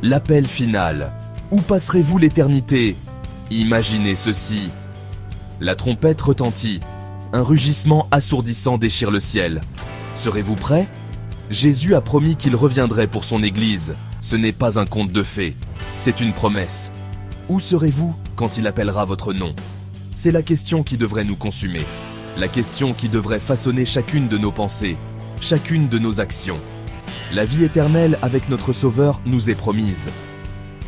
L'appel final. Où passerez-vous l'éternité? Imaginez ceci. La trompette retentit. Un rugissement assourdissant déchire le ciel. Serez-vous prêts? Jésus a promis qu'il reviendrait pour son Église. Ce n'est pas un conte de fées, c'est une promesse. Où serez-vous quand il appellera votre nom? C'est la question qui devrait nous consumer. La question qui devrait façonner chacune de nos pensées, chacune de nos actions. La vie éternelle avec notre Sauveur nous est promise.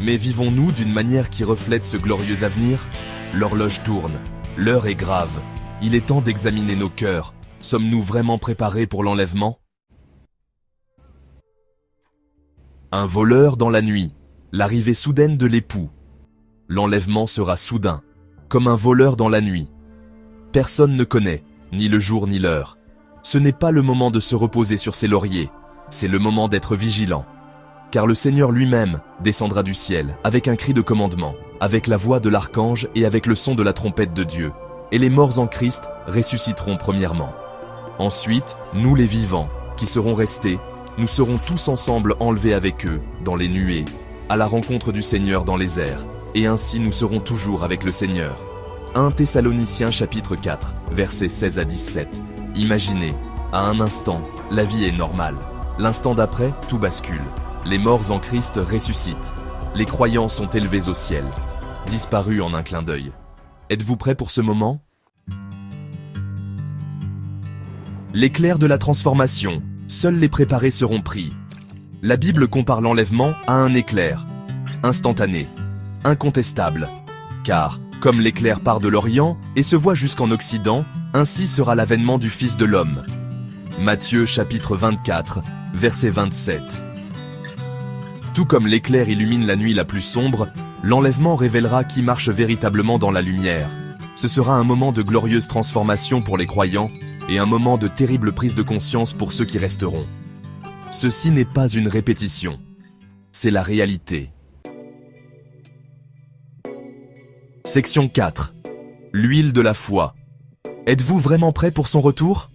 Mais vivons-nous d'une manière qui reflète ce glorieux avenir? L'horloge tourne, l'heure est grave. Il est temps d'examiner nos cœurs. Sommes-nous vraiment préparés pour l'enlèvement? Un voleur dans la nuit, l'arrivée soudaine de l'époux. L'enlèvement sera soudain, comme un voleur dans la nuit. Personne ne connaît, ni le jour ni l'heure. Ce n'est pas le moment de se reposer sur ses lauriers, c'est le moment d'être vigilant. Car le Seigneur lui-même descendra du ciel avec un cri de commandement, avec la voix de l'archange et avec le son de la trompette de Dieu. Et les morts en Christ ressusciteront premièrement. Ensuite, nous les vivants, qui serons restés, nous serons tous ensemble enlevés avec eux, dans les nuées, à la rencontre du Seigneur dans les airs, et ainsi nous serons toujours avec le Seigneur. 1 Thessaloniciens chapitre 4, versets 16 à 17. Imaginez, à un instant, la vie est normale. L'instant d'après, tout bascule. Les morts en Christ ressuscitent. Les croyants sont élevés au ciel, disparus en un clin d'œil. Êtes-vous prêts pour ce moment? L'éclair de la transformation, seuls les préparés seront pris. La Bible compare l'enlèvement à un éclair, instantané, incontestable. Car, comme l'éclair part de l'Orient et se voit jusqu'en Occident, ainsi sera l'avènement du Fils de l'homme. Matthieu chapitre 24, verset 27. Tout comme l'éclair illumine la nuit la plus sombre, l'enlèvement révélera qui marche véritablement dans la lumière. Ce sera un moment de glorieuse transformation pour les croyants et un moment de terrible prise de conscience pour ceux qui resteront. Ceci n'est pas une répétition, c'est la réalité. Section 4. L'huile de la foi. Êtes-vous vraiment prêts pour son retour?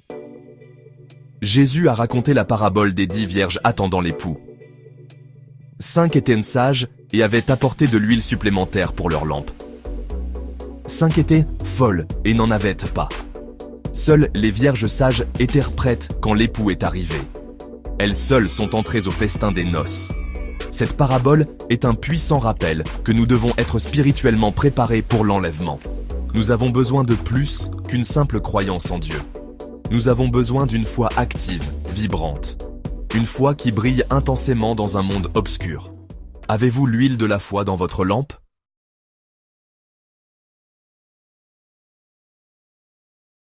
Jésus a raconté la parabole des 10 vierges attendant l'époux. 5 étaient sages et avaient apporté de l'huile supplémentaire pour leurs lampes. 5 étaient folles et n'en avaient pas. Seules les vierges sages étaient prêtes quand l'époux est arrivé. Elles seules sont entrées au festin des noces. Cette parabole est un puissant rappel que nous devons être spirituellement préparés pour l'enlèvement. Nous avons besoin de plus qu'une simple croyance en Dieu. Nous avons besoin d'une foi active, vibrante. Une foi qui brille intensément dans un monde obscur. Avez-vous l'huile de la foi dans votre lampe?